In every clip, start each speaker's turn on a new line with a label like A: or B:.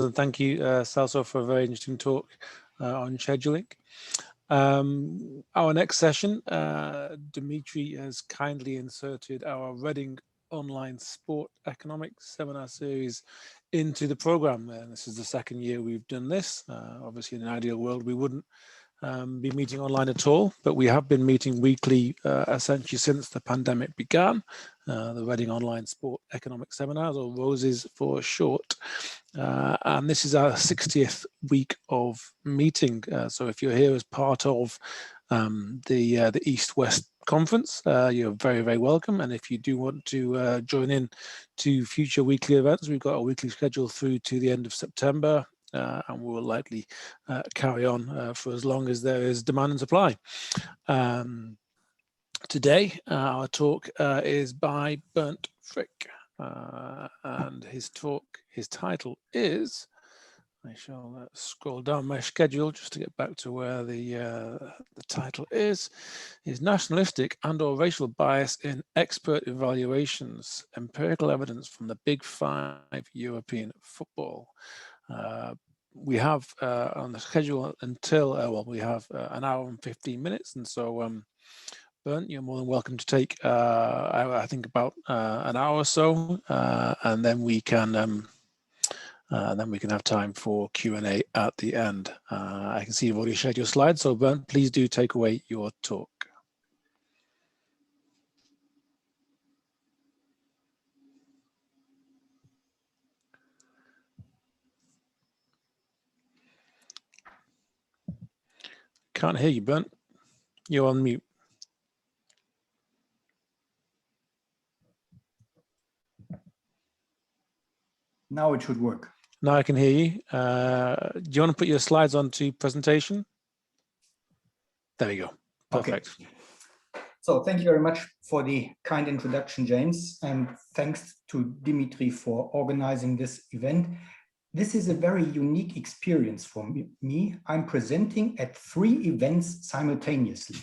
A: And thank you, Celso, for a very interesting talk on scheduling. Our next session, Dimitri has kindly inserted our Reading Online Sport Economics Seminar Series into the program. And this is the second year we've done this. Obviously, in an ideal world, we wouldn't be meeting online at all, but we have been meeting weekly essentially since the pandemic began. The Reading Online Sport Economic Seminars, or ROSES for short. And this is our 60th week of meeting. So if you're here as part of the East-West Conference, you're very, very welcome. And if you do want to join in to future weekly events, we've got a weekly schedule through to the end of September. And we will likely carry on for as long as there is demand and supply. Today, our talk is by Bernd Frick, and his title is, I shall scroll down my schedule just to get back to where the title is Nationalistic and/or Racial Bias in Expert Evaluations, Empirical Evidence from the Big Five European Football. We have on the schedule until, well, we have an hour and 15 minutes. And so, Bernd, you're more than welcome to take, I think, about an hour or so, and then we can have time for Q&A at the end. I can see you've already shared your slides, so Bernd, please do take away your talk. Can't hear you, Bernd. You're on mute.
B: Now it should work.
A: Now I can hear you. Do you want to put your slides onto presentation? There we go. Perfect.
B: Okay. So thank you very much for the kind introduction, James, and thanks to Dimitri for organizing this event. This is a very unique experience for me. I'm presenting at 3 events simultaneously: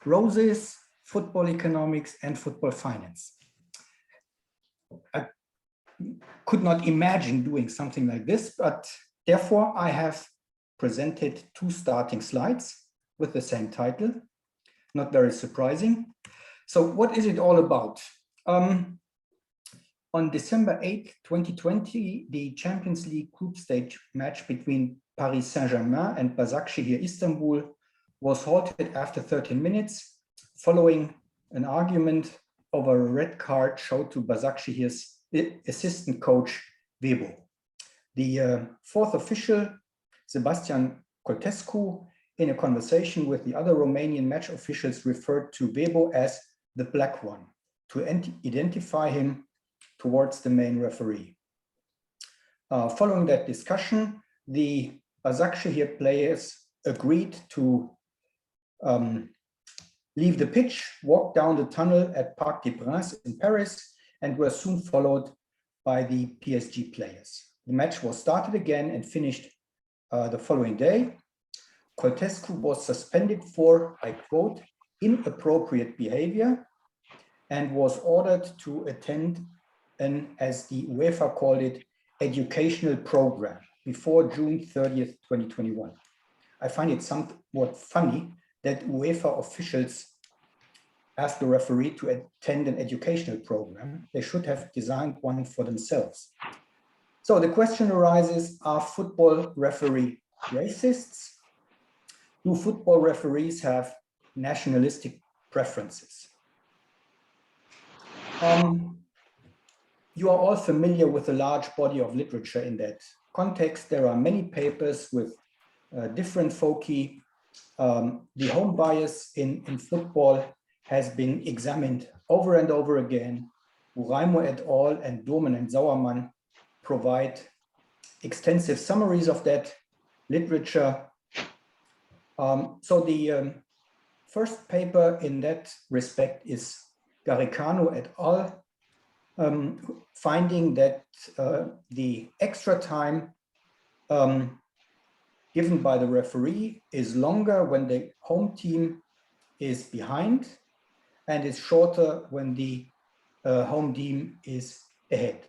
B: ROSES, football economics, and football finance. I could not imagine doing something like this, but therefore I have presented 2 starting slides with the same title. Not very surprising. So what is it all about? On December 8, 2020, the Champions League group stage match between Paris Saint-Germain and Başakşehir Istanbul was halted after 13 minutes, following an argument over a red card showed to Başakşehir's assistant coach Webo. The 4th official, Sebastian Coltescu, in a conversation with the other Romanian match officials, referred to Webo as the Black One to identify him towards the main referee. Following that discussion, the Başakşehir players agreed to leave the pitch, walk down the tunnel at Parc des Princes in Paris, and were soon followed by the PSG players. The match was started again and finished the following day. Coltescu was suspended for, I quote, inappropriate behavior, and was ordered to attend an, as the UEFA called it, educational program before June 30th, 2021. I find it somewhat funny that UEFA officials asked the referee to attend an educational program. They should have designed one for themselves. So the question arises, are football referees racists? Do football referees have nationalistic preferences? You are all familiar with a large body of literature in that context. There are many papers with different foci. The home bias in football has been examined over and over again. Uraimo et al. And Domen and Sauermann provide extensive summaries of that literature. So the first paper in that respect is Garicano et al., finding that the extra time given by the referee is longer when the home team is behind and is shorter when the home team is ahead.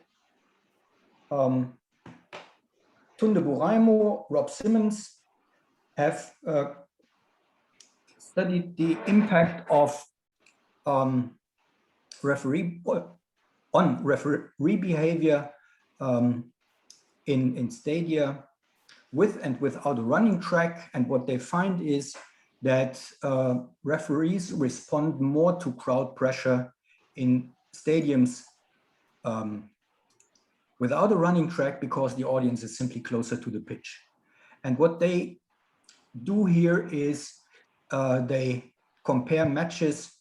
B: Tunde Buraimo, Rob Simmons have studied the impact of referee behavior in stadia with and without a running track. And what they find is that referees respond more to crowd pressure in stadiums without a running track because the audience is simply closer to the pitch. And what they do here is they compare matches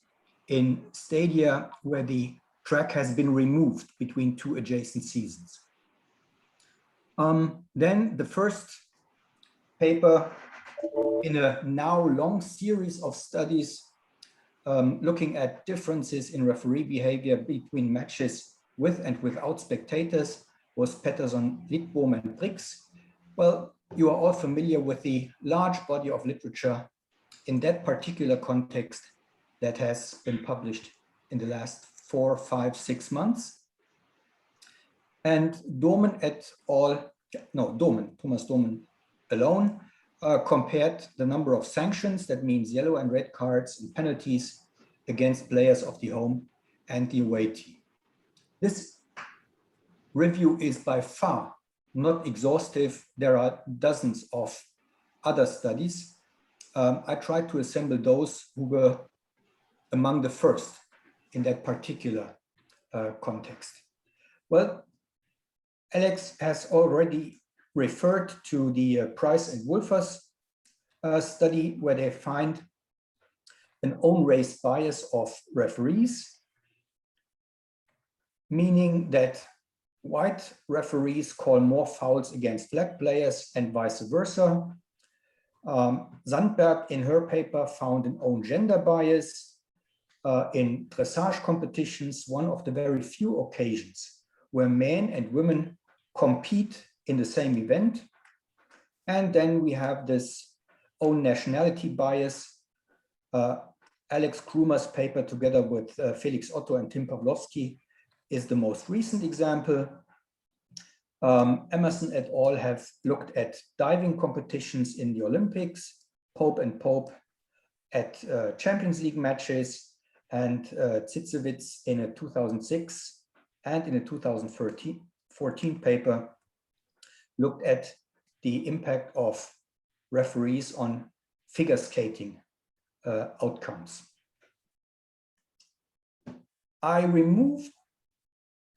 B: in stadia where the track has been removed between two adjacent seasons. Then the first paper in a now long series of studies looking at differences in referee behavior between matches with and without spectators was Pettersson, Lidbom, and Brix. Well, you are all familiar with the large body of literature in that particular context that has been published in the last 4, 5, 6 months. And Thomas Domen alone compared the number of sanctions, that means yellow and red cards and penalties against players of the home and the away team. This review is by far not exhaustive. There are dozens of other studies. I tried to assemble those who were among the first in that particular context. Well, Alex has already referred to the Price and Wolfers study where they find an own race bias of referees, meaning that white referees call more fouls against black players and vice versa. Sandberg in her paper found an own gender bias in dressage competitions, one of the very few occasions where men and women compete in the same event. And then we have this own nationality bias. Alex Krumer's paper together with Felix Otto and Tim Pawlowski is the most recent example. Emerson et al. Have looked at diving competitions in the Olympics, Pope and Pope at Champions League matches, and Zitzewitz in a 2006 and in a 2014 paper looked at the impact of referees on figure skating outcomes. I removed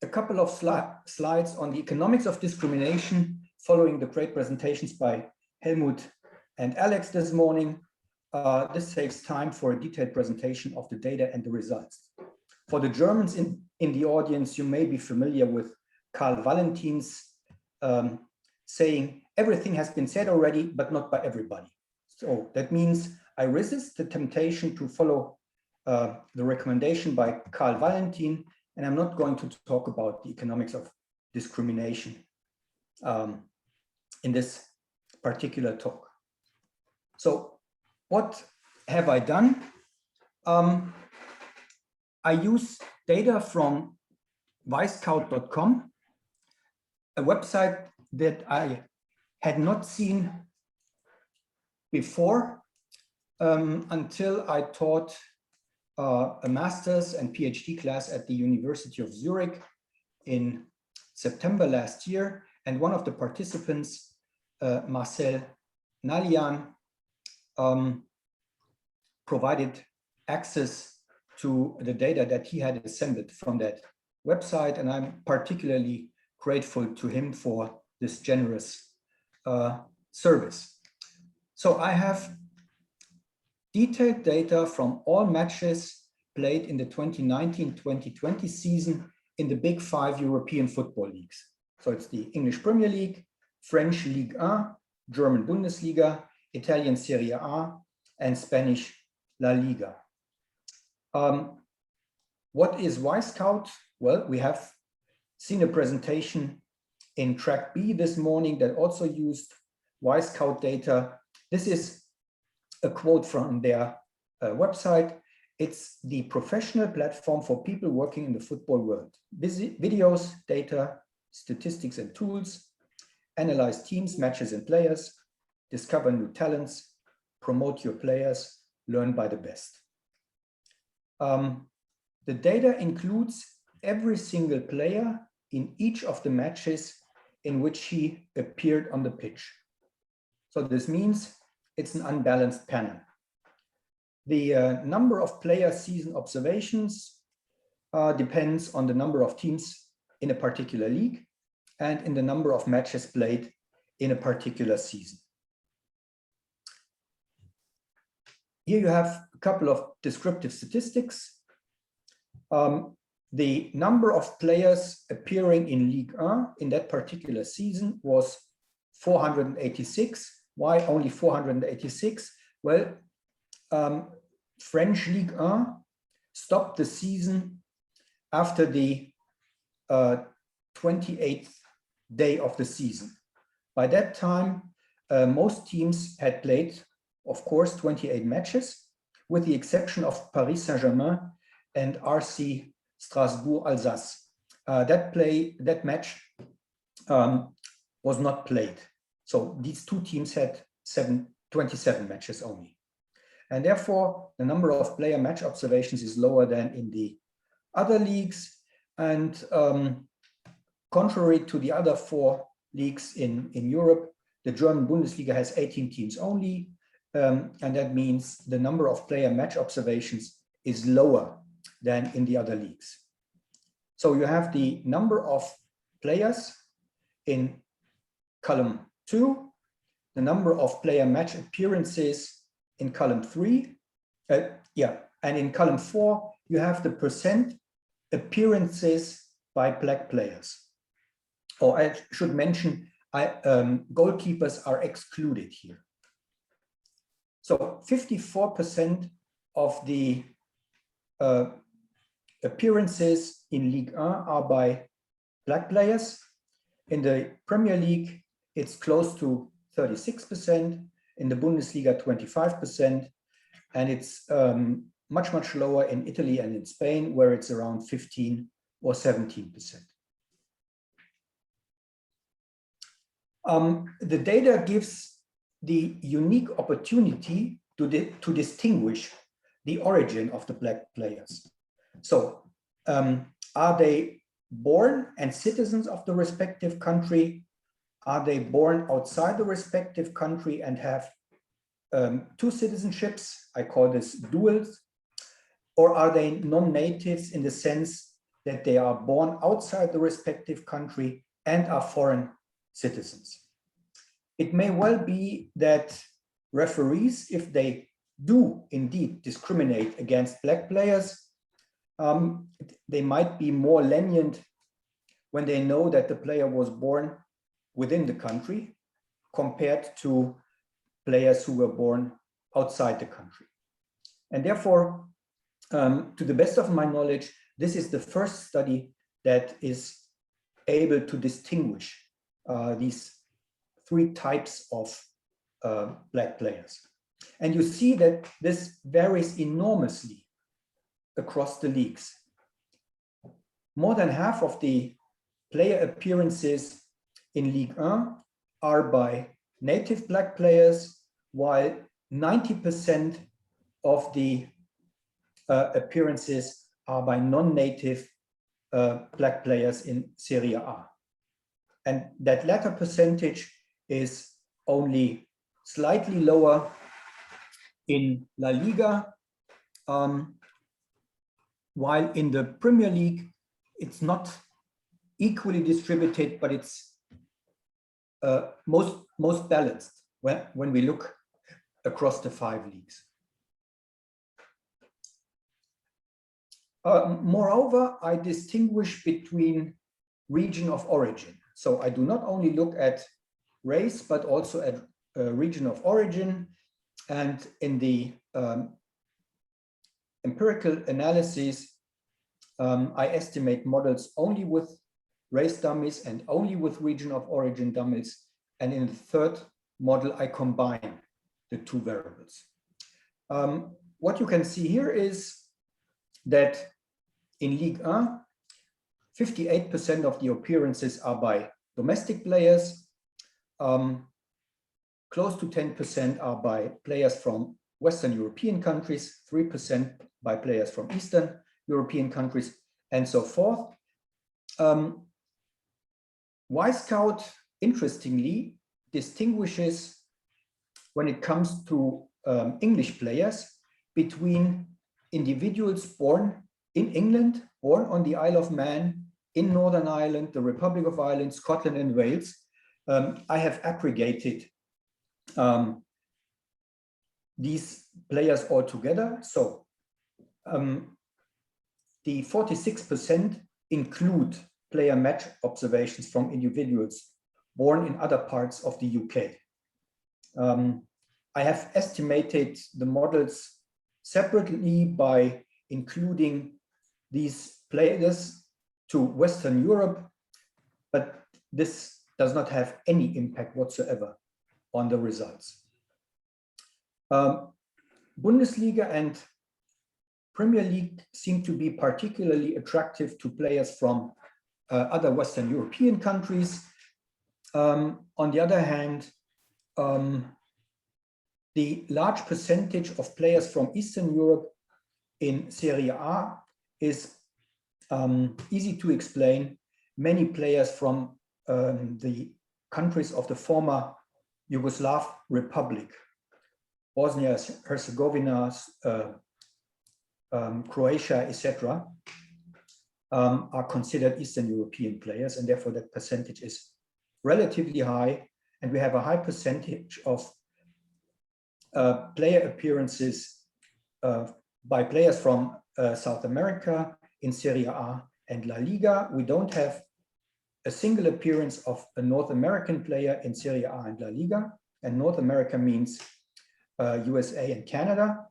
B: a couple of slides on the economics of discrimination following the great presentations by Helmut and Alex this morning. This saves time for a detailed presentation of the data and the results. For the Germans in the audience, you may be familiar with Karl Valentin's saying, everything has been said already, but not by everybody. So that means I resist the temptation to follow the recommendation by Karl Valentin, and I'm not going to talk about the economics of discrimination in this particular talk. So what have I done? I use data from Wisecout.com, a website that I had not seen before until I taught a master's and PhD class at the University of Zurich in September last year. And one of the participants, Marcel Nalian, provided access to the data that he had assembled from that website. And I'm particularly grateful to him for this generous service. So I have detailed data from all matches played in the 2019-2020 season in the big 5 European football leagues. So it's the English Premier League, French Ligue 1, German Bundesliga, Italian Serie A, and Spanish La Liga. What is Wisecout? Well, we have seen a presentation in track B this morning that also used Wisecout data. This is a quote from their website. It's the professional platform for people working in the football world. Videos, data, statistics, and tools. analyze teams, matches, and players, discover new talents, promote your players, learn by the best. The data includes every single player in each of the matches in which he appeared on the pitch. So this means it's an unbalanced panel. The number of player season observations depends on the number of teams in a particular league and in the number of matches played in a particular season. Here you have a couple of descriptive statistics. The number of players appearing in Ligue 1 in that particular season was 486. Why only 486? Well, French Ligue 1 stopped the season after the 28th day of the season. By that time, most teams had played, of course, 28 matches, with the exception of Paris Saint-Germain and RC Strasbourg-Alsace. That match was not played. So these two teams had 27 matches only. And therefore, the number of player match observations is lower than in the other leagues. And contrary to the other 4 leagues in Europe, the German Bundesliga has 18 teams only. And that means the number of player match observations is lower than in the other leagues. So you have the number of players in column 2, the number of player match appearances in column 3, and in column 4, you have the percent appearances by black players. Or I should mention, goalkeepers are excluded here. So 54% of the appearances in Ligue 1 are by black players. In the Premier League, it's close to 36%. In the Bundesliga, 25%. And it's much, much lower in Italy and in Spain, where it's around 15 or 17%. The data gives the unique opportunity to distinguish the origin of the black players. So are they born and citizens of the respective country? Are they born outside the respective country and have 2 citizenships? I call this duals. Or are they non-natives in the sense that they are born outside the respective country and are foreign citizens? It may well be that referees, if they do indeed discriminate against black players, they might be more lenient when they know that the player was born within the country compared to players who were born outside the country. And therefore, to the best of my knowledge, this is the first study that is able to distinguish these 3 types of black players. And you see that this varies enormously across the leagues. More than half of the player appearances in Ligue 1 are by native black players, while 90% of the appearances are by non-native black players in Serie A. And that latter percentage is only slightly lower in La Liga, while in the Premier League, it's not equally distributed, but it's most balanced when we look across the 5 leagues. Moreover, I distinguish between region of origin. So I do not only look at race, but also at region of origin. And in the empirical analysis, I estimate models only with race dummies and only with region of origin dummies. And in the third model, I combine the 2 variables. What you can see here is that in Ligue 1, 58% of the appearances are by domestic players, close to 10% are by players from Western European countries, 3% by players from Eastern European countries, and so forth. Y-Scout, interestingly, distinguishes when it comes to English players between individuals born in England, born on the Isle of Man, in Northern Ireland, the Republic of Ireland, Scotland, and Wales. I have aggregated these players all together. So the 46% include player match observations from individuals born in other parts of the UK. I have estimated the models separately by including these players to Western Europe, but this does not have any impact whatsoever on the results. Bundesliga and Premier League seem to be particularly attractive to players from other Western European countries. On the other hand, the large percentage of players from Eastern Europe in Serie A is easy to explain. Many players from the countries of the former Yugoslav Republic, Bosnia, Herzegovina, Croatia, etc., are considered Eastern European players, and therefore that percentage is relatively high. And we have a high percentage of player appearances by players from South America in Serie A and La Liga. We don't have a single appearance of a North American player in Serie A and La Liga, and North America means USA and Canada.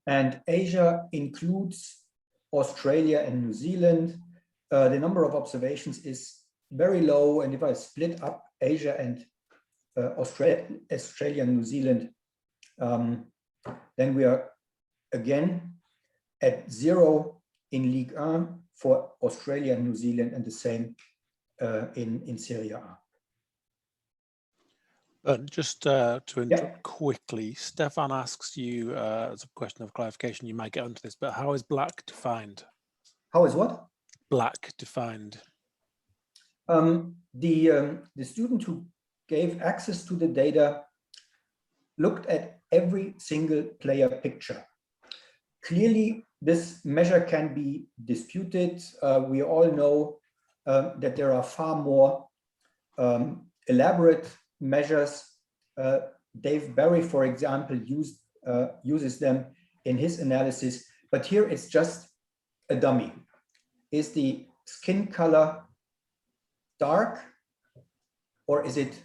B: And Asia includes Australia and New Zealand. The number of observations is very low, and if I split up Asia and Australia and New Zealand, then we are again at 0 in Ligue 1 for Australia and New Zealand, and the same in Serie A.
A: Just to interrupt quickly, Stefan asks you, as a question of clarification, you might get onto this, but how is black defined?
B: How is what?
A: Black defined.
B: The student who gave access to the data looked at every single player picture. Clearly, this measure can be disputed. We all know that there are far more elaborate measures. Dave Barry, for example, uses them in his analysis, but here it's just a dummy. Is the skin color dark, or is it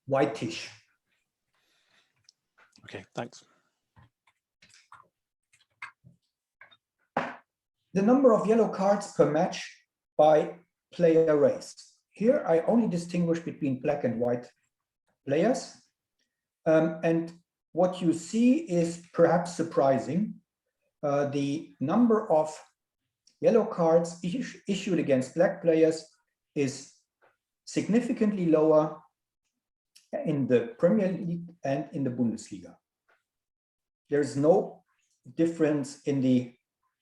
B: whitish?
A: Okay, thanks.
B: The number of yellow cards per match by player race. Here I only distinguish between black and white players. And what you see is perhaps surprising. The number of yellow cards issued against black players is significantly lower in the Premier League and in the Bundesliga. There is no difference in the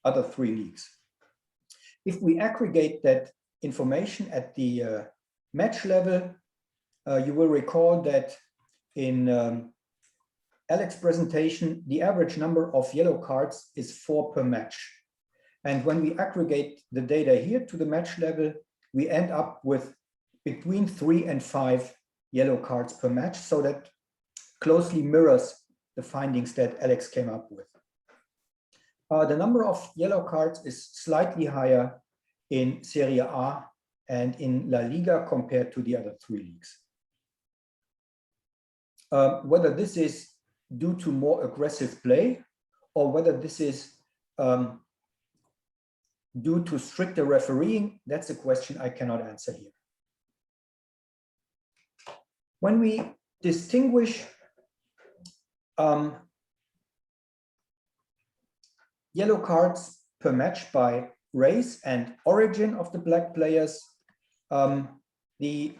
B: other three leagues. If we aggregate that information at the match level, you will recall that in Alex's presentation, the average number of yellow cards is 4 per match. And when we aggregate the data here to the match level, we end up with between 3 and 5 yellow cards per match. So that closely mirrors the findings that Alex came up with. The number of yellow cards is slightly higher in Serie A and in La Liga compared to the other three leagues. Whether this is due to more aggressive play or whether this is due to stricter refereeing, that's a question I cannot answer here. When we distinguish yellow cards per match by race and origin of the black players, the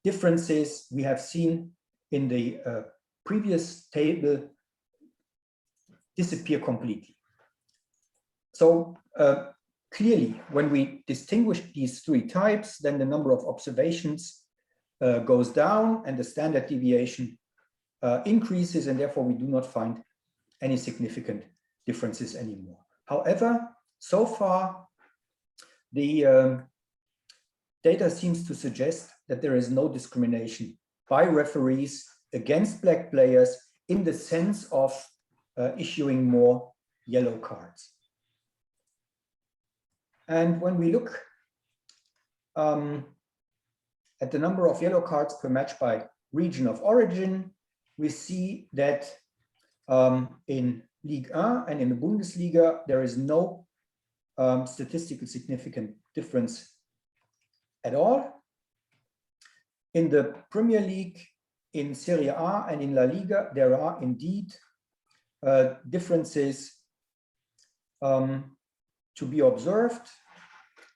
B: differences we have seen in the previous table disappear completely. So clearly, when we distinguish these three types, then the number of observations goes down and the standard deviation increases, and therefore we do not find any significant differences anymore. However, so far, the data seems to suggest that there is no discrimination by referees against black players in the sense of issuing more yellow cards. And when we look at the number of yellow cards per match by region of origin, we see that in Liga and in the Bundesliga, there is no statistical significant difference at all. In the Premier League, in Serie A and in La Liga, there are indeed differences to be observed.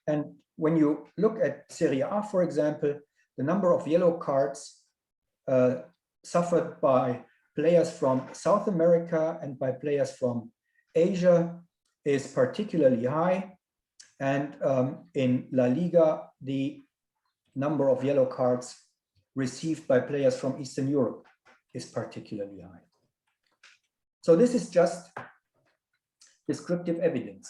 B: And when you look at Serie A, for example, the number of yellow cards suffered by players from South America and by players from Asia is particularly high. And in La Liga, the number of yellow cards received by players from Eastern Europe is particularly high. So this is just descriptive evidence.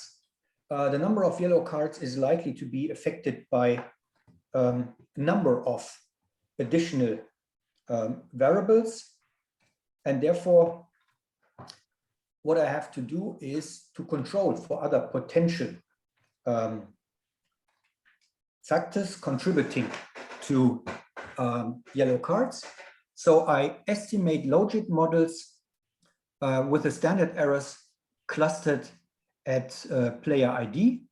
B: The number of yellow cards is likely to be affected by a number of additional variables. And therefore, what I have to do is to control for other potential factors contributing to yellow cards. So I estimate logit models with the standard errors clustered at player ID.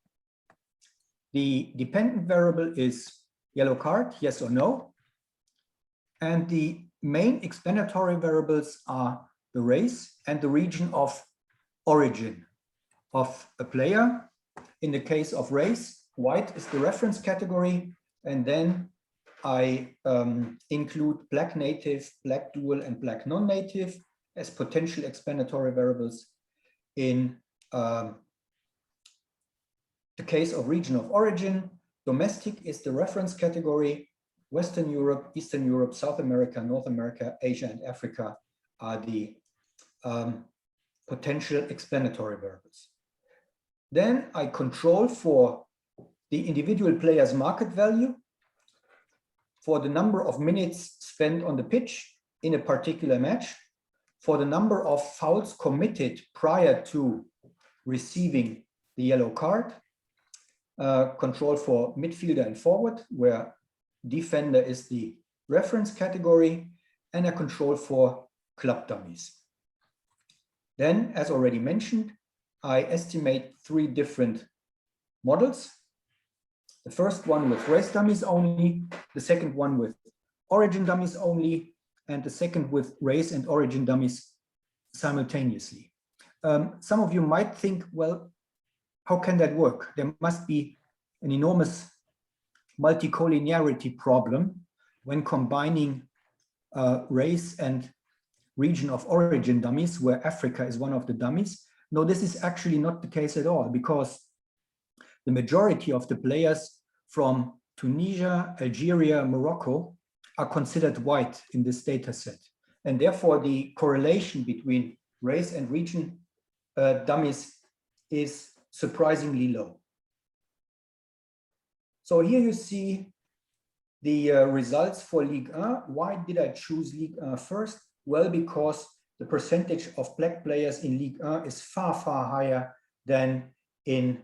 B: The dependent variable is yellow card, yes or no. And the main explanatory variables are the race and the region of origin of a player. In the case of race, white is the reference category, and then I include black native, black dual, and black non-native as potential explanatory variables. In the case of region of origin, domestic is the reference category. Western Europe, Eastern Europe, South America, North America, Asia, and Africa are the potential explanatory variables. Then I control for the individual player's market value, for the number of minutes spent on the pitch in a particular match, for the number of fouls committed prior to receiving the yellow card, control for midfielder and forward, where defender is the reference category, and a control for club dummies. Then, as already mentioned, I estimate three different models. The first one with race dummies only, the second one with origin dummies only, and the second with race and origin dummies simultaneously. Some of you might think, well, how can that work? There must be an enormous multicollinearity problem when combining race and region of origin dummies, where Africa is one of the dummies. No, this is actually not the case at all, because the majority of the players from Tunisia, Algeria, Morocco are considered white in this data set. And therefore, the correlation between race and region dummies is surprisingly low. So here you see the results for Liga. Why did I choose Liga first? Well, because the percentage of black players in Liga is far, far higher than in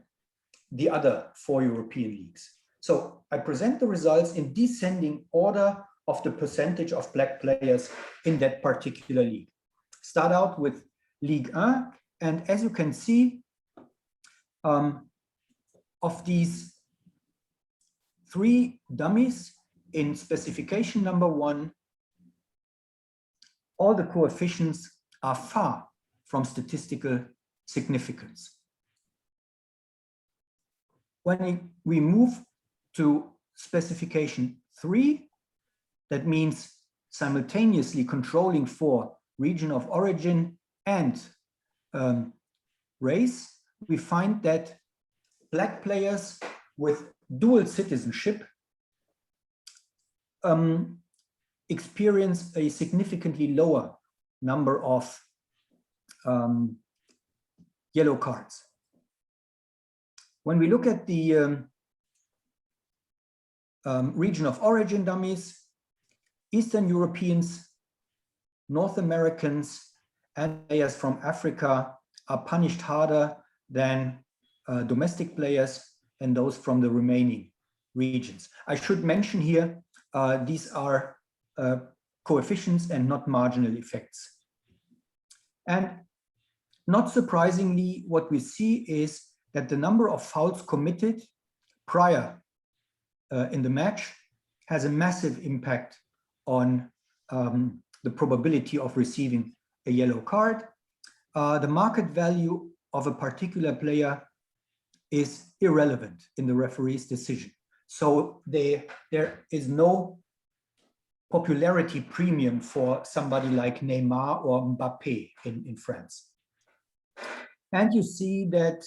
B: the other 4 European leagues. So I present the results in descending order of the percentage of black players in that particular league. Start out with Liga, and as you can see, of these 3 dummies in specification number 1, all the coefficients are far from statistical significance. When we move to specification 3, that means simultaneously controlling for region of origin and race, we find that Black players with dual citizenship experience a significantly lower number of yellow cards. When we look at the region of origin dummies, Eastern Europeans, North Americans, and players from Africa are punished harder than domestic players and those from the remaining regions. I should mention here, these are coefficients and not marginal effects. And not surprisingly, what we see is that the number of fouls committed prior in the match has a massive impact on the probability of receiving a yellow card. The market value of a particular player is irrelevant in the referee's decision. So there is no popularity premium for somebody like Neymar or Mbappe in France. And you see that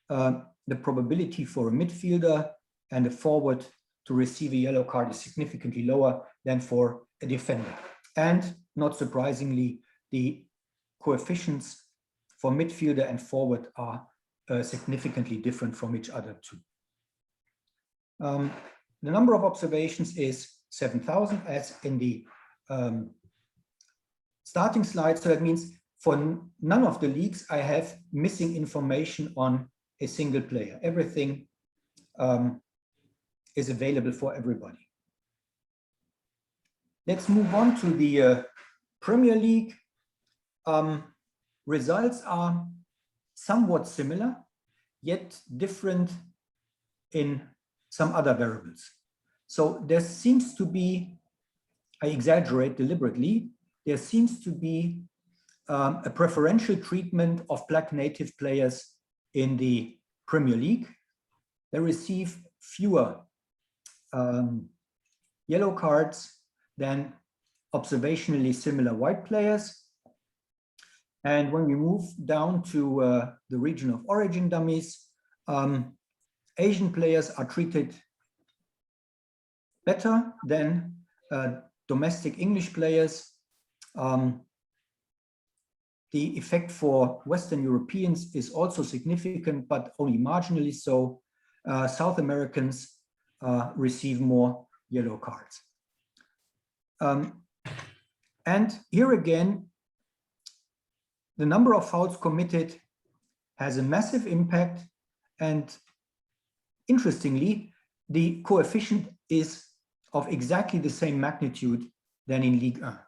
B: the probability for a midfielder and a forward to receive a yellow card is significantly lower than for a defender. And not surprisingly, the coefficients for midfielder and forward are significantly different from each other too. The number of observations is 7,000 as in the starting slide. So that means for none of the leagues, I have missing information on a single player. Everything is available for everybody. Let's move on to the Premier League. Results are somewhat similar, yet different in some other variables. So there seems to be, I exaggerate deliberately, there seems to be a preferential treatment of Black native players in the Premier League. They receive fewer yellow cards than observationally similar white players. And when we move down to the region of origin dummies, Asian players are treated better than domestic English players. The effect for Western Europeans is also significant, but only marginally so. South Americans receive more yellow cards. And here again, the number of fouls committed has a massive impact. And interestingly, the coefficient is of exactly the same magnitude than in Liga.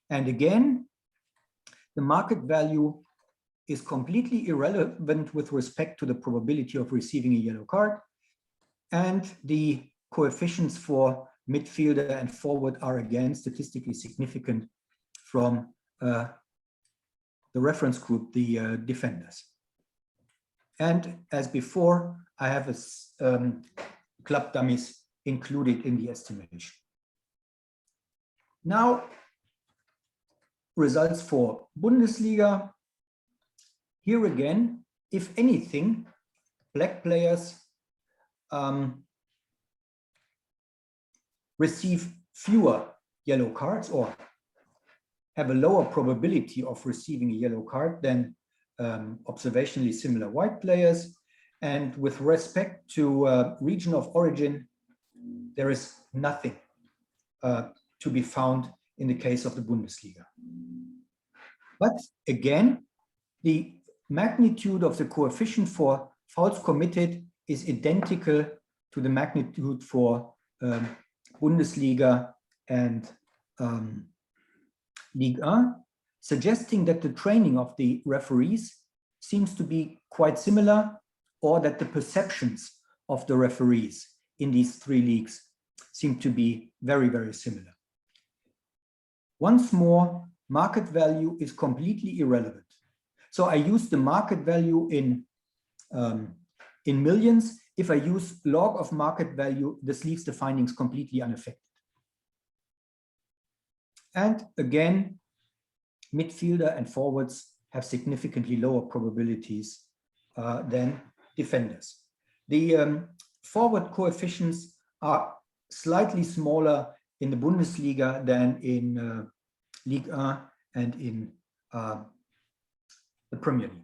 B: And again, the market value is completely irrelevant with respect to the probability of receiving a yellow card. And the coefficients for midfielder and forward are again statistically significant from the reference group, the defenders. And as before, I have a club dummies included in the estimation. Now, results for Bundesliga. Here again, if anything, Black players receive fewer yellow cards or have a lower probability of receiving a yellow card than observationally similar white players. And with respect to region of origin, there is nothing to be found in the case of the Bundesliga. But again, the magnitude of the coefficient for fouls committed is identical to the magnitude for Bundesliga and Liga, suggesting that the training of the referees seems to be quite similar, or that the perceptions of the referees in these three leagues seem to be very, very similar. Once more, market value is completely irrelevant. So I use the market value in millions. If I use log of market value, this leaves the findings completely unaffected. And again, midfielder and forwards have significantly lower probabilities than defenders. The forward coefficients are slightly smaller in the Bundesliga than in Liga and in the Premier League.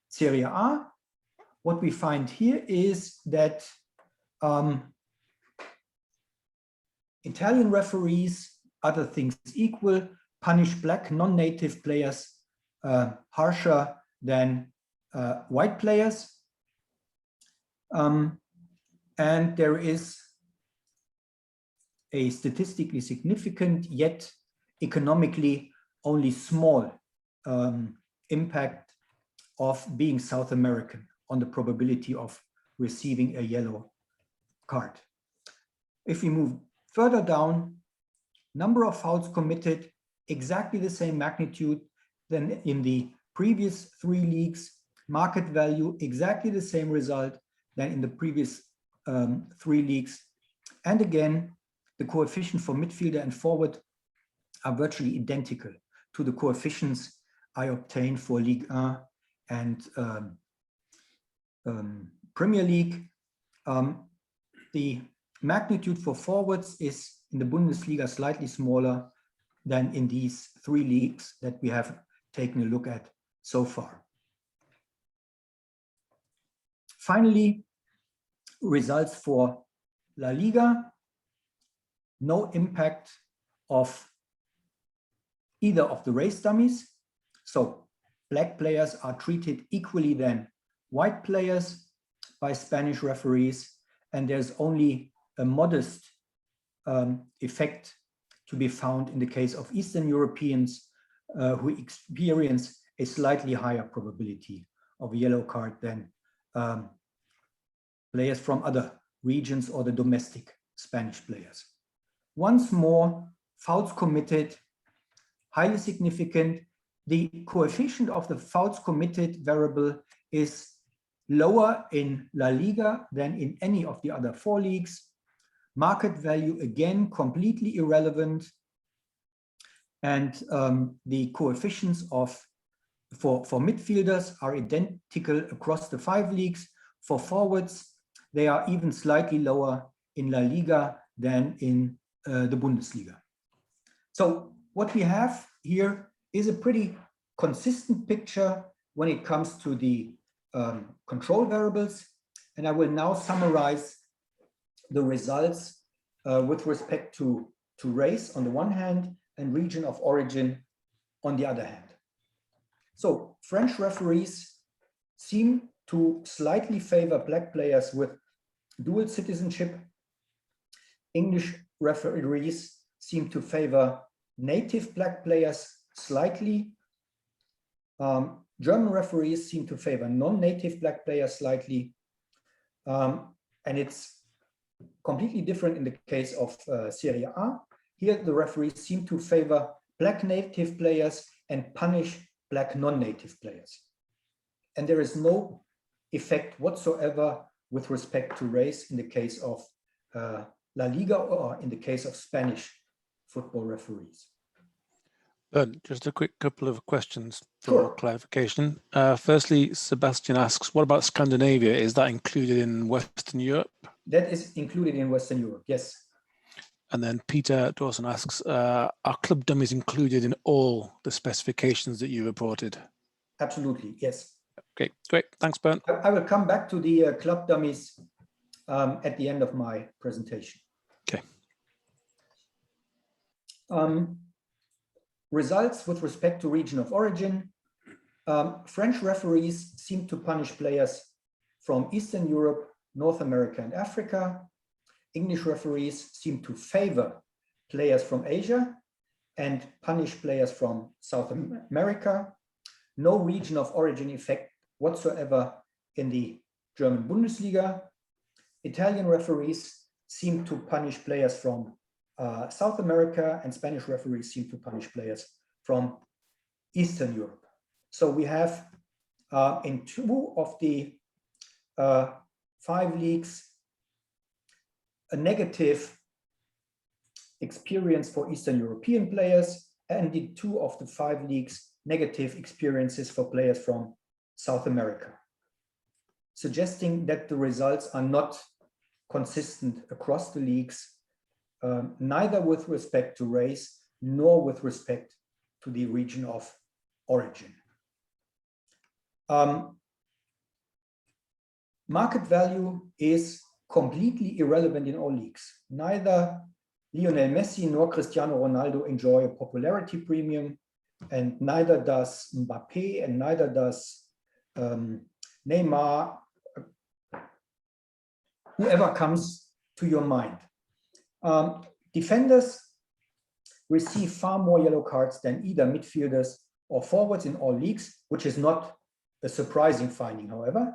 B: Serie A, what we find here is that Italian referees, other things equal, punish black non-native players harsher than white players. And there is a statistically significant, yet economically only small impact of being South American on the probability of receiving a yellow card. If we move further down, number of fouls committed, exactly the same magnitude than in the previous 3 leagues. Market value, exactly the same result than in the previous 3 leagues. And again, the coefficient for midfielder and forward are virtually identical to the coefficients I obtained for Ligue 1 and Premier League. The magnitude for forwards is in the Bundesliga slightly smaller than in these 3 leagues that we have taken a look at so far. Finally, results for La Liga. No impact of either of the race dummies. So black players are treated equally than white players by Spanish referees, and there's only a modest effect to be found in the case of Eastern Europeans who experience a slightly higher probability of a yellow card than players from other regions or the domestic Spanish players. Once more, fouls committed, highly significant. The coefficient of the fouls committed variable is lower in La Liga than in any of the other 4 leagues. Market value, again, completely irrelevant. And the coefficients for midfielders are identical across the 5 leagues. For forwards, they are even slightly lower in La Liga than in the Bundesliga. So what we have here is a pretty consistent picture when it comes to the control variables. And I will now summarize the results with respect to race on the one hand and region of origin on the other hand. So French referees seem to slightly favor black players with dual citizenship. English referees seem to favor native black players slightly. German referees seem to favor non-native black players slightly. And it's completely different in the case of Serie A. Here, the referees seem to favor black native players and punish black non-native players. And there is no effect whatsoever with respect to race in the case of La Liga or in the case of Spanish football referees.
A: Bernd, just a quick couple of questions for
B: Sure.
A: clarification. Firstly, Sebastian asks, what about Scandinavia? Is that included in Western Europe?
B: That is included in Western Europe, yes.
A: And then Peter Dawson asks, are club dummies included in all the specifications that you reported?
B: Absolutely, yes.
A: Okay, great. Thanks, Bernd.
B: I will come back to the club dummies at the end of my presentation.
A: Okay.
B: Results with respect to region of origin. French referees seem to punish players from Eastern Europe, North America, and Africa. English referees seem to favor players from Asia and punish players from South America. No region of origin effect whatsoever in the German Bundesliga. Italian referees seem to punish players from South America, and Spanish referees seem to punish players from Eastern Europe. So we have in 2 of the 5 leagues a negative experience for Eastern European players, and in 2 of the 5 leagues, negative experiences for players from South America, suggesting that the results are not consistent across the leagues, neither with respect to race nor with respect to the region of origin. Market value is completely irrelevant in all leagues. Neither Lionel Messi nor Cristiano Ronaldo enjoy a popularity premium, and neither does Mbappe, and neither does Neymar, whoever comes to your mind. Defenders receive far more yellow cards than either midfielders or forwards in all leagues, which is not a surprising finding, however.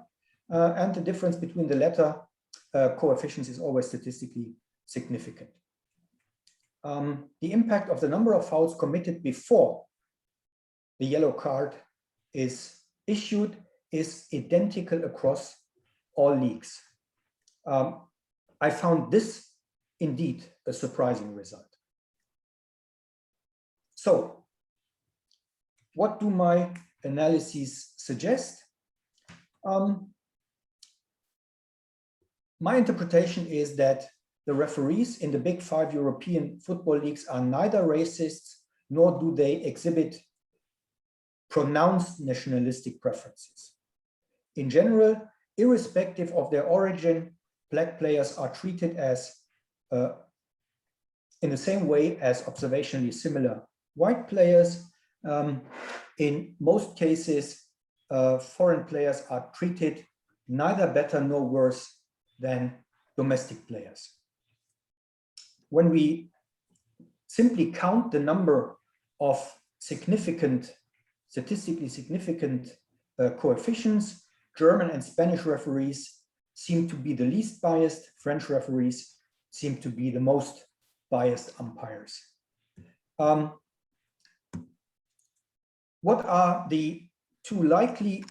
B: And the difference between the latter coefficients is always statistically significant. The impact of the number of fouls committed before the yellow card is issued is identical across all leagues. I found this indeed a surprising result. So, what do my analyses suggest? My interpretation is that the referees in the big 5 European football leagues are neither racists, nor do they exhibit pronounced nationalistic preferences. In general, irrespective of their origin, black players are treated as in the same way as observationally similar white players. In most cases, foreign players are treated neither better nor worse than domestic players. When we simply count the number of statistically significant coefficients, German and Spanish referees seem to be the least biased. French referees seem to be the most biased umpires. What are the 2 likely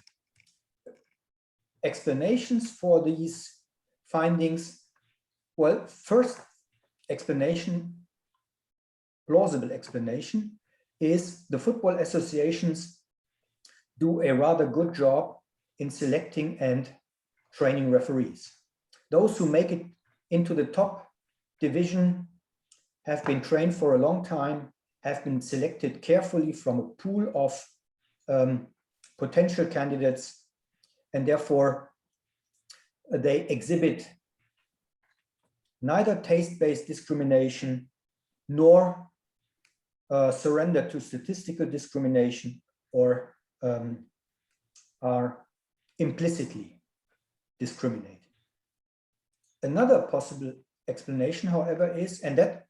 B: explanations for these findings? Well, first explanation, plausible explanation, is the football associations do a rather good job in selecting and training referees. Those who make it into the top division have been trained for a long time, have been selected carefully from a pool of potential candidates, and therefore they exhibit neither taste-based discrimination nor surrender to statistical discrimination, or are implicitly discriminated. Another possible explanation, however, is, and that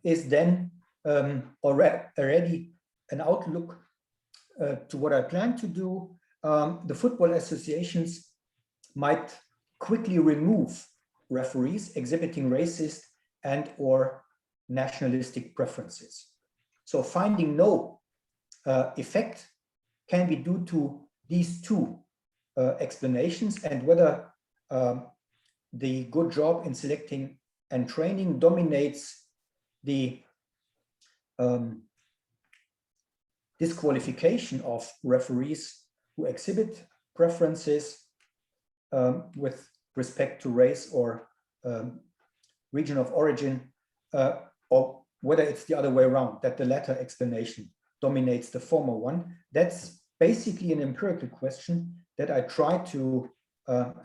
B: is then already an outlook to what I plan to do, the football associations might quickly remove referees exhibiting racist and or nationalistic preferences. So finding no effect can be due to these 2 explanations, and whether the good job in selecting and training dominates the disqualification of referees who exhibit preferences with respect to race or region of origin, or whether it's the other way around, that the latter explanation dominates the former one. That's basically an empirical question that I try to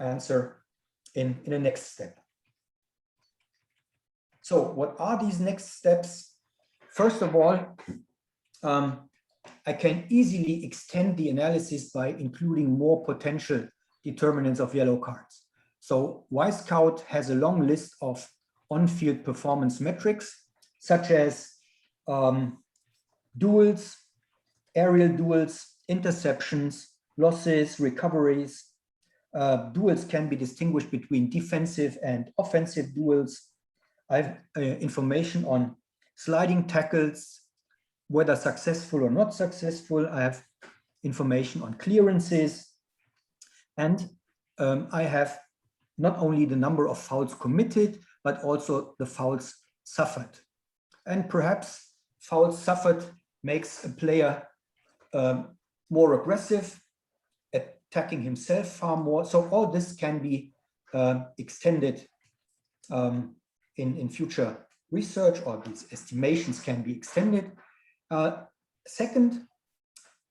B: answer in the next step. So what are these next steps? First of all, I can easily extend the analysis by including more potential determinants of yellow cards. So Y-Scout has a long list of on-field performance metrics, such as duels, aerial duels, interceptions, losses, recoveries. Duels can be distinguished between defensive and offensive duels. I have information on sliding tackles, whether successful or not successful. I have information on clearances, and I have not only the number of fouls committed, but also the fouls suffered. and perhaps fouls suffered makes a player more aggressive, attacking himself far more. So all this can be extended in future research, or these estimations can be extended. Second,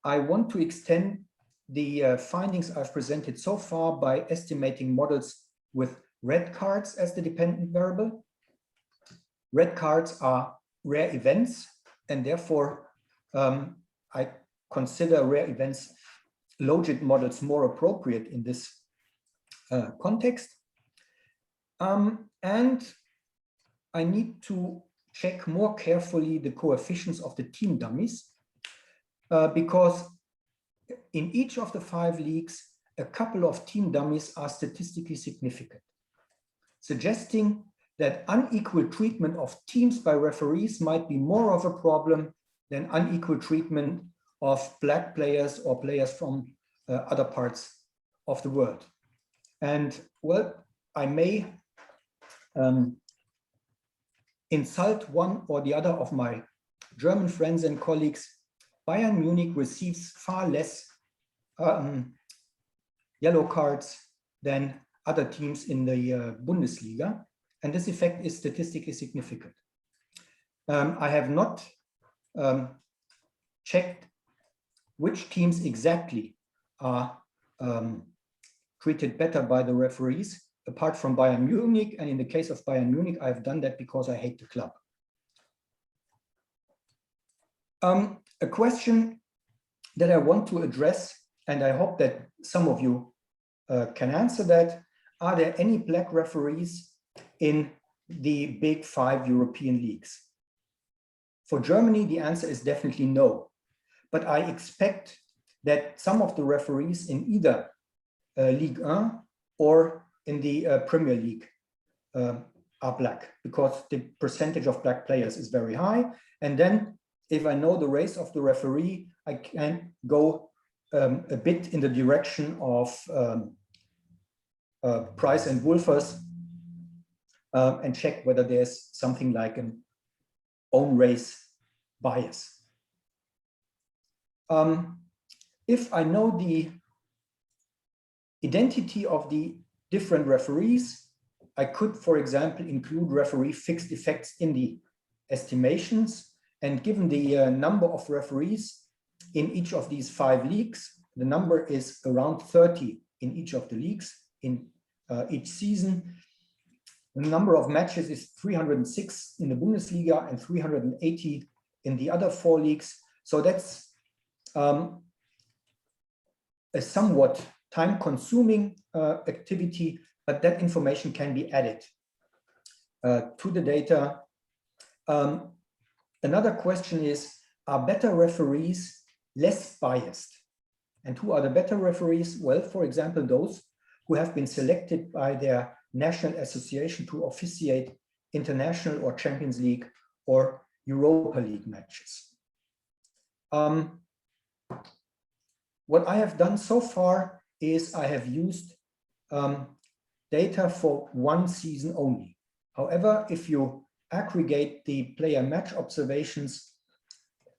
B: I want to extend the findings I've presented so far by estimating models with red cards as the dependent variable. Red cards are rare events, and therefore I consider rare events logit models more appropriate in this context. And I need to check more carefully the coefficients of the team dummies, because in each of the 5 leagues, a couple of team dummies are statistically significant, suggesting that unequal treatment of teams by referees might be more of a problem than unequal treatment of black players or players from other parts of the world. And well, I may insult one or the other of my German friends and colleagues. Bayern Munich receives far less yellow cards than other teams in the Bundesliga, and this effect is statistically significant. I have not checked which teams exactly are treated better by the referees, apart from Bayern Munich. And in the case of Bayern Munich, I've done that because I hate the club. A question that I want to address, and I hope that some of you can answer that: are there any black referees in the big 5 European leagues? For Germany, the answer is definitely no. But I expect that some of the referees in either Ligue 1 or in the Premier League are black, because the percentage of black players is very high. And then if I know the race of the referee, I can go a bit in the direction of Price and Wolfers and check whether there's something like an own race bias. If I know the identity of the different referees, I could, for example, include referee fixed effects in the estimations. And given the number of referees in each of these 5 leagues, the number is around 30 in each of the leagues in each season. The number of matches is 306 in the Bundesliga and 380 in the other 4 leagues. So that's a somewhat time-consuming activity, but that information can be added to the data. Another question is, are better referees less biased? And who are the better referees? Well, for example, those who have been selected by their national association to officiate international or Champions League or Europa League matches. What I have done so far is I have used data for 1 season only. However, if you aggregate the player match observations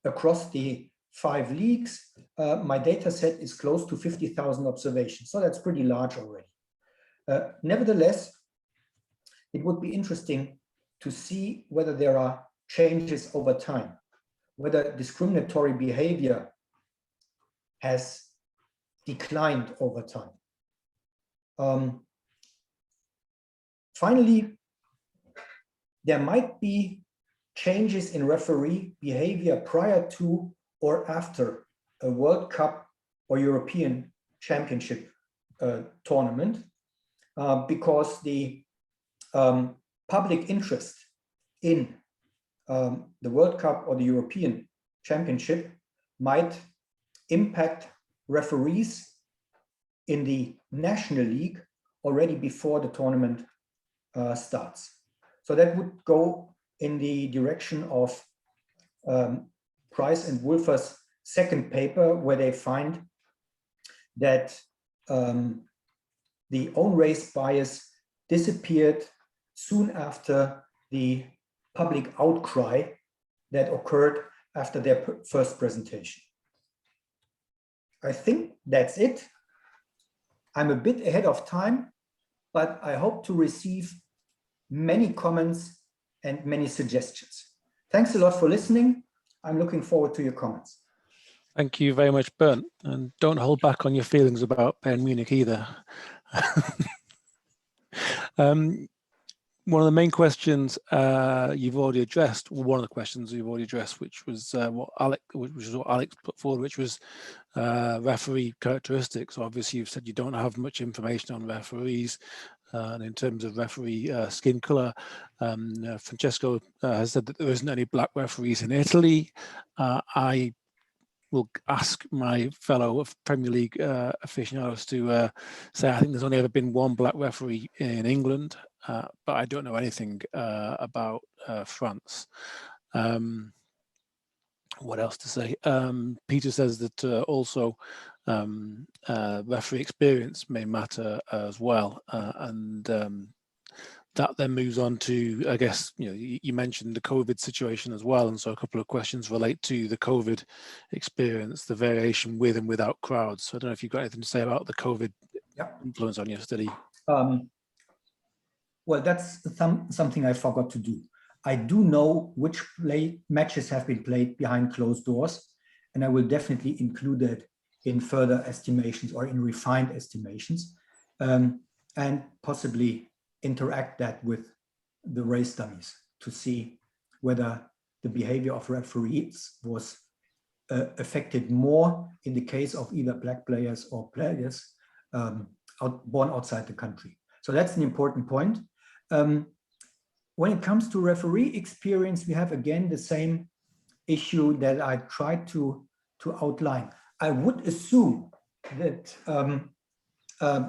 B: across the 5 leagues, my data set is close to 50,000 observations. So that's pretty large already. Nevertheless, it would be interesting to see whether there are changes over time, whether discriminatory behavior has declined over time. Finally, there might be changes in referee behavior prior to or after a World Cup or European Championship tournament, because the public interest in the World Cup or the European Championship might impact referees in the National League already before the tournament starts. So that would go in the direction of Price and Wolfer's second paper, where they find that the own race bias disappeared soon after the public outcry that occurred after their first presentation. I think that's it. I'm a bit ahead of time, but I hope to receive many comments and many suggestions. Thanks a lot for listening. I'm looking forward to your comments.
A: Thank you very much, Bernd. And don't hold back on your feelings about Bayern Munich either. One of the main questions you've already addressed, well, one of the questions you've already addressed, which was what Alex put forward, which was referee characteristics. Obviously, you've said you don't have much information on referees, and in terms of referee skin color, Francesco has said that there isn't any black referees in Italy. I will ask my fellow Premier League aficionados to say I think there's only ever been one black referee in England, but I don't know anything about France. What else to say? Peter says that also referee experience may matter as well, and that then moves on to, I guess, you mentioned the COVID situation as well, and so a couple of questions relate to the COVID experience, the variation with and without crowds. So I don't know if you've got anything to say about the COVID influence on your study.
B: Well, that's something I forgot to do. I do know which matches have been played behind closed doors, and I will definitely include that in further estimations or in refined estimations, and possibly interact that with the race dummies to see whether the behavior of referees was affected more in the case of either black players or players born outside the country. So that's an important point. When it comes to referee experience, we have again the same issue that I tried to outline. I would assume that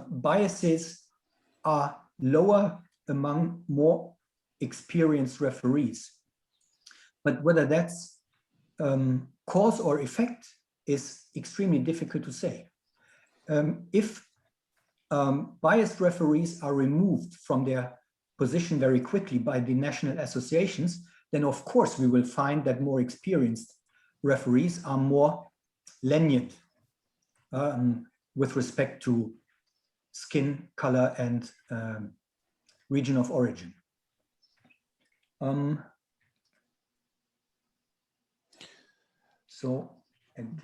B: biases are lower among more experienced referees. But whether that's cause or effect is extremely difficult to say. If biased referees are removed from their position very quickly by the national associations, then of course we will find that more experienced referees are more lenient with respect to skin color and region of origin.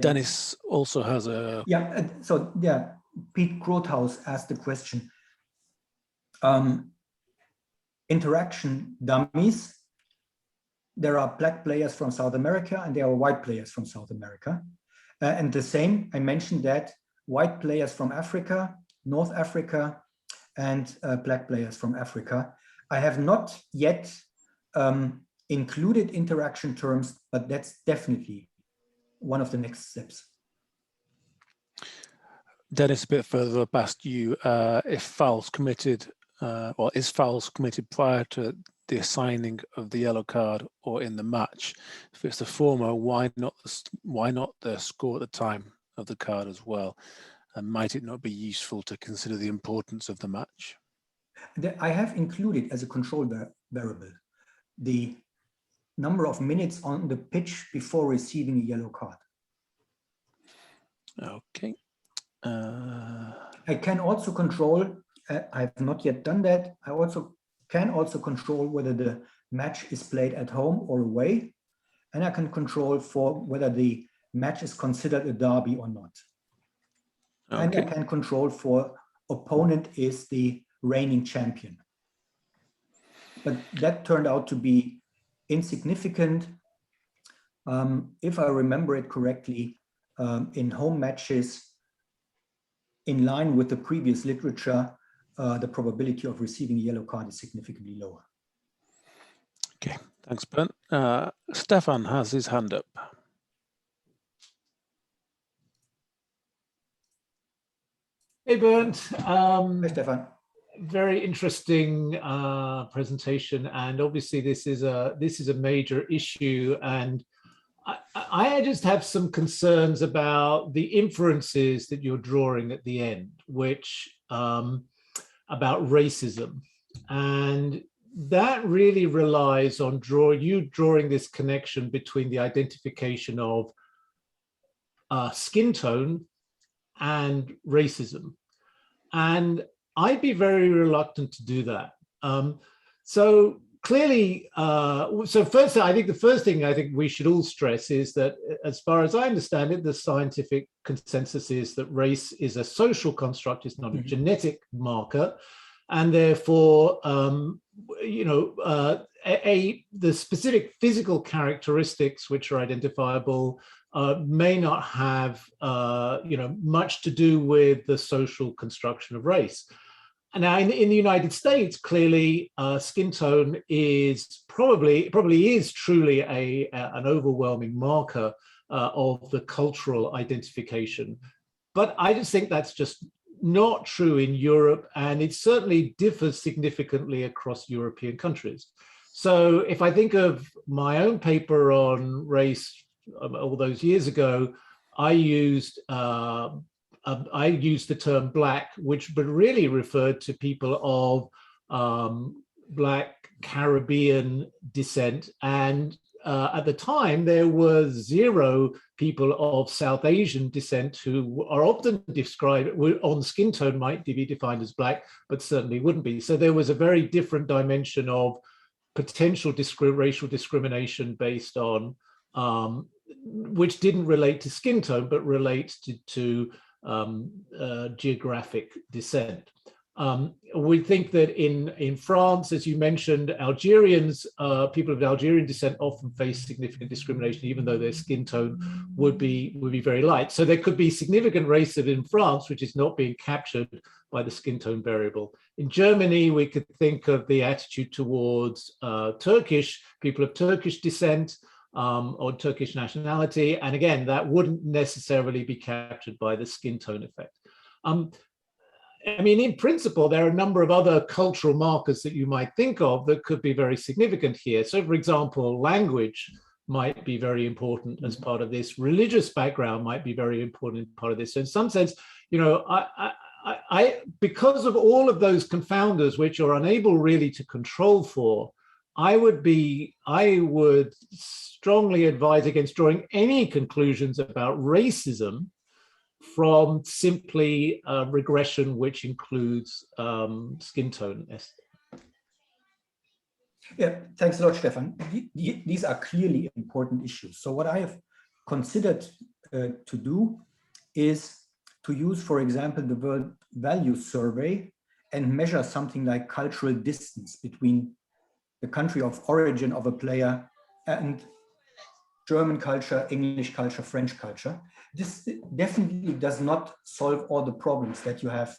A: Dennis also has a...
B: Pete Grothaus asked the question. Interaction dummies, there are black players from South America and there are white players from South America. And the same, I mentioned that white players from Africa, North Africa, and black players from Africa. I have not yet included interaction terms, but that's definitely one of the next steps.
A: Dennis, a bit further up, asked you if fouls committed, or is fouls committed prior to the assigning of the yellow card or in the match? If it's the former, why not the score at the time of the card as well? And might it not be useful to consider the importance of the match?
B: I have included as a control variable the number of minutes on the pitch before receiving a yellow card.
A: Okay.
B: I can also control, I have not yet done that, I can also control whether the match is played at home or away, and I can control for whether the match is considered a derby or not. Okay. And I can control for opponent is the reigning champion. But that turned out to be insignificant. If I remember it correctly, in home matches, in line with the previous literature, the probability of receiving a yellow card is significantly lower.
A: Okay, thanks, Bernd. Stefan has his hand up.
C: Hey, Bernd.
B: Hi, Stefan.
C: Very interesting presentation, and obviously this is a major issue, and I just have some concerns about the inferences that you're drawing at the end, which about racism. And that really relies on drawing this connection between the identification of skin tone and racism. And I'd be very reluctant to do that. So clearly, so first, I think the first thing I think we should all stress is that, as far as I understand it, the scientific consensus is that race is a social construct, it's not a genetic marker. And therefore, the specific physical characteristics which are identifiable may not have, much to do with the social construction of race. Now, in the United States, clearly, skin tone is probably is truly an overwhelming marker of the cultural identification. But I just think that's just not true in Europe, and it certainly differs significantly across European countries. So if I think of my own paper on race all those years ago, I used the term Black, which but really referred to people of Black Caribbean descent. And at the time, there were 0 people of South Asian descent who are often described on skin tone might be defined as Black, but certainly wouldn't be. So there was a very different dimension of potential racial discrimination based on, which didn't relate to skin tone, but relates to geographic descent. We think that in France, as you mentioned, Algerians, people of Algerian descent often face significant discrimination, even though their skin tone would be very light. So there could be significant racism in France, which is not being captured by the skin tone variable. In Germany, we could think of the attitude towards people of Turkish descent, or Turkish nationality. And again, that wouldn't necessarily be captured by the skin tone effect. I mean, in principle, there are a number of other cultural markers that you might think of that could be very significant here. So, for example, language might be very important as part of this. Religious background might be very important as part of this. So in some sense, because of all of those confounders which are unable really to control for, I would strongly advise against drawing any conclusions about racism from simply regression, which includes skin tone.
B: Yeah, thanks a lot, Stefan. These are clearly important issues. So what I have considered to do is to use, for example, the World Value Survey and measure something like cultural distance between the country of origin of a player and German culture, English culture, French culture. This definitely does not solve all the problems that you have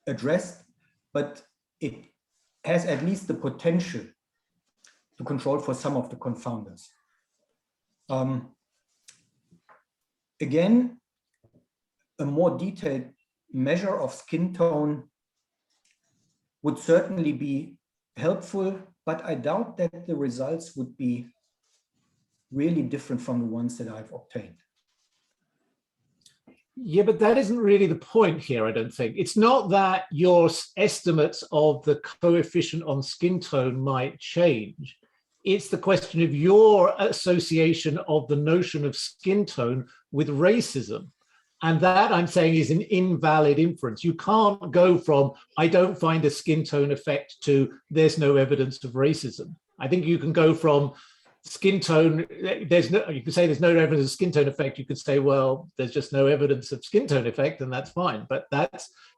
B: addressed, but it has at least the potential to control for some of the confounders. Again, a more detailed measure of skin tone would certainly be helpful, but I doubt that the results would be really different from the ones that I've obtained.
C: Yeah, but that isn't really the point here, I don't think. It's not that your estimates of the coefficient on skin tone might change. It's the question of your association of the notion of skin tone with racism. And that, I'm saying, is an invalid inference. You can't go from, I don't find a skin tone effect, to there's no evidence of racism. I think you can go from skin tone, you can say there's no evidence of skin tone effect. You could say, well, there's just no evidence of skin tone effect, and that's fine. But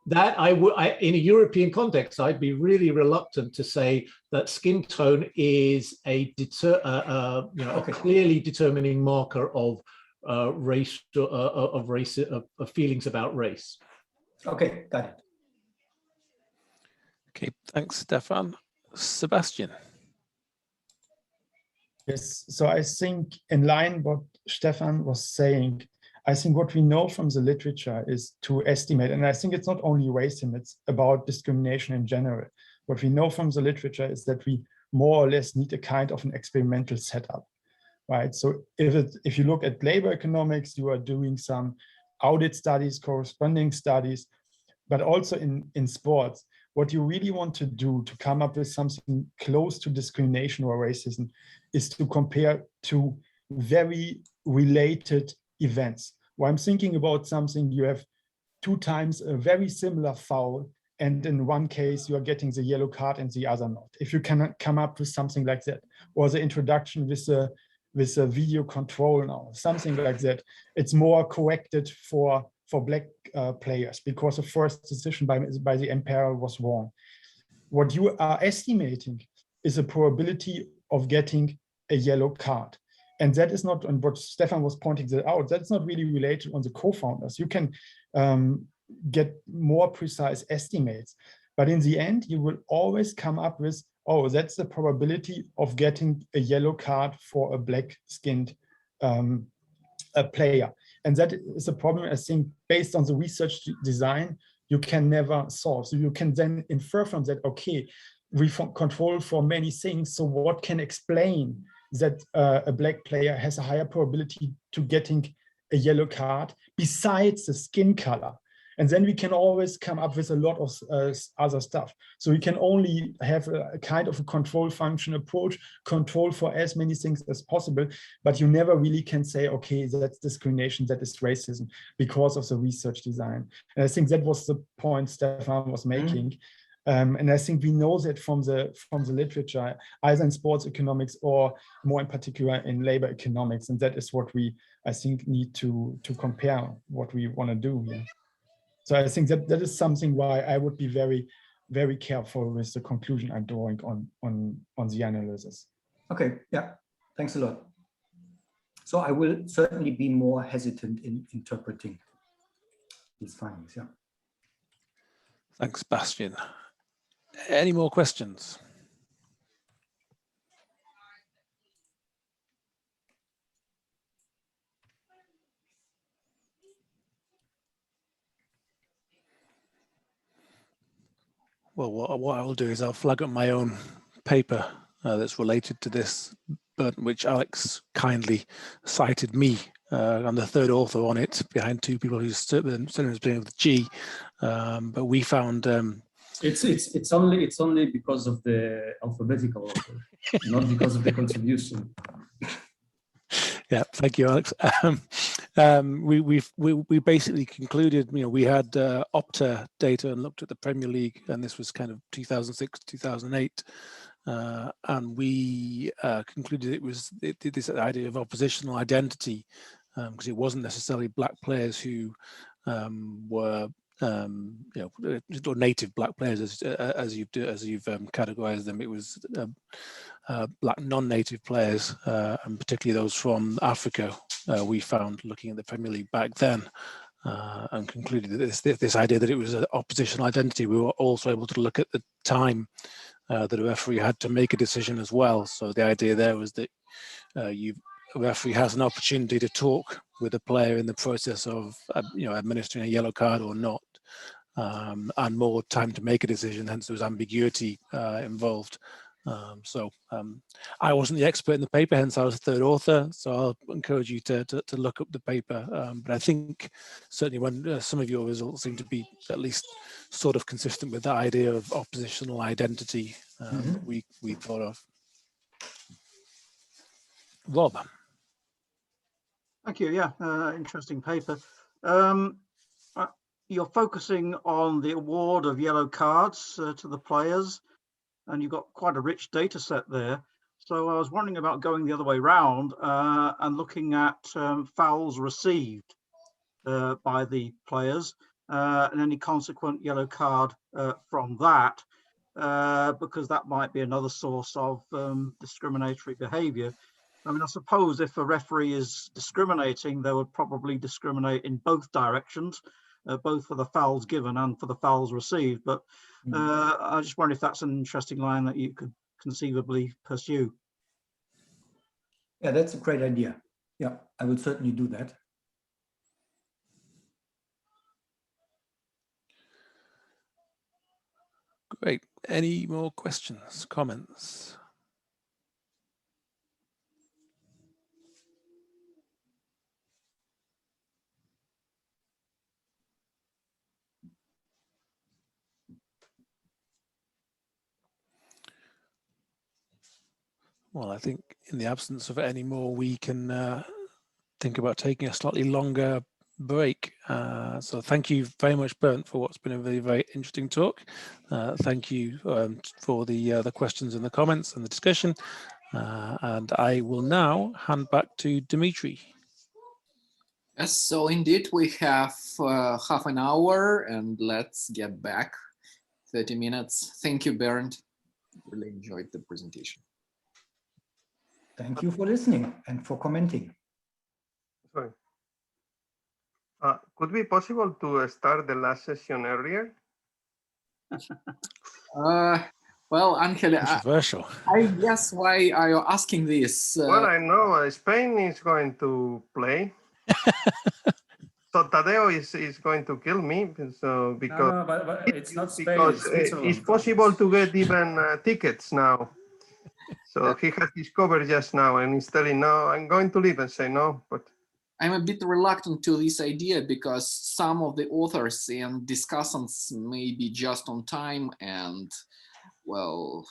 C: in a European context, I'd be really reluctant to say that skin tone is a clearly determining marker of race, of feelings about race.
B: Okay, got it.
A: Okay, thanks, Stefan. Sebastian.
D: Yes, so I think in line what Stefan was saying, I think what we know from the literature is to estimate, and I think it's not only racism, it's about discrimination in general. What we know from the literature is that we more or less need a kind of an experimental setup, right? So if you look at labor economics, you are doing some audit studies, corresponding studies, but also in sports, what you really want to do to come up with something close to discrimination or racism is to compare to very related events. Where I'm thinking about something, you have 2 times a very similar foul, and in one case you are getting the yellow card and the other not. If you can come up with something like that, or the introduction with a video control now, something like that, it's more corrected for black players because the first decision by the umpire was wrong. What you are estimating is a probability of getting a yellow card. And that is not, and what Stefan was pointing that out, that's not really related on the co-founders. You can get more precise estimates, but in the end, you will always come up with, oh, that's the probability of getting a yellow card for a black-skinned player. And that is a problem, I think, based on the research design, you can never solve. So you can then infer from that, okay, we control for many things. So what can explain that a black player has a higher probability to getting a yellow card besides the skin color? And then we can always come up with a lot of other stuff. So we can only have a kind of a control function approach, control for as many things as possible, but you never really can say, okay, that's discrimination, that is racism, because of the research design. And I think that was the point Stefan was making. And I think we know that from the literature, either in sports economics or more in particular in labor economics. And that is what we, I think, need to compare what we want to do here. So I think that is something why I would be very, very careful with the conclusion I'm drawing on the analysis.
B: Okay, yeah, thanks a lot. So I will certainly be more hesitant in interpreting these findings, yeah.
A: Thanks, Bastian. Any more questions? Well, what I will do is I'll flag up my own paper that's related to this, but which Alex kindly cited me. I'm the third author on it, behind 2 people whose surnames beginning with G. But we found
E: it's only because of the alphabetical order, not because of the contribution.
A: Yeah, thank you, Alex. We basically concluded, we had Opta data and looked at the Premier League, and this was kind of 2006, 2008, and we concluded it was this idea of oppositional identity, because it wasn't necessarily black players who were native black players as you've categorized them. It was black non-native players, and particularly those from Africa. We found looking at the Premier League back then, and concluded that this idea that it was an oppositional identity. We were also able to look at the time that a referee had to make a decision as well. So the idea there was that a referee has an opportunity to talk with a player in the process of administering a yellow card or not, and more time to make a decision. Hence, there was ambiguity involved. I wasn't the expert in the paper, hence I was the third author. So I'll encourage you to look up the paper. But I think certainly when some of your results seem to be at least sort of consistent with that idea of oppositional identity that we thought of. Rob.
F: Thank you. Yeah, interesting paper. You're focusing on the award of yellow cards to the players, and you've got quite a rich data set there. So I was wondering about going the other way around and looking at fouls received by the players and any consequent yellow card from that, because that might be another source of discriminatory behavior. I mean, I suppose if a referee is discriminating, they would probably discriminate in both directions, both for the fouls given and for the fouls received. But I just wonder if that's an interesting line that you could conceivably pursue.
B: Yeah, that's a great idea. Yeah, I will certainly do that.
A: Great. Any more questions, comments? well, I think in the absence of any more, we can think about taking a slightly longer break. So thank you very much, Bernd, for what's been a very, very interesting talk. Thank you for the questions and the comments and the discussion. And I will now hand back to Dimitri.
G: Yes, so indeed we have half an hour, and let's get back 30 minutes. Thank you, Bernd. Really enjoyed the presentation.
B: Thank you for listening and for commenting.
H: Sorry. Could it be possible to start the last session earlier?
G: Well, Angel,
A: Controversial.
G: I guess why are you asking this?
H: Well, I know Spain is going to play. So Tadeo is going to kill me. So because
E: No, but it's not Spain.
H: because it's possible to get even tickets now. So he has discovered just now, and he's telling, no, I'm going to leave, and say no, but
G: I'm a bit reluctant to this idea because some of the authors and discussants may be just on time, and well,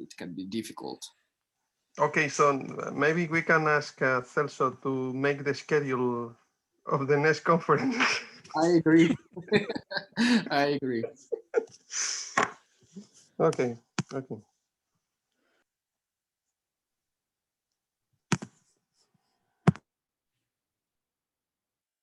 G: it can be difficult.
H: okay, so maybe we can ask Celso to make the schedule of the next conference.
G: I agree. I agree.
H: Okay, okay.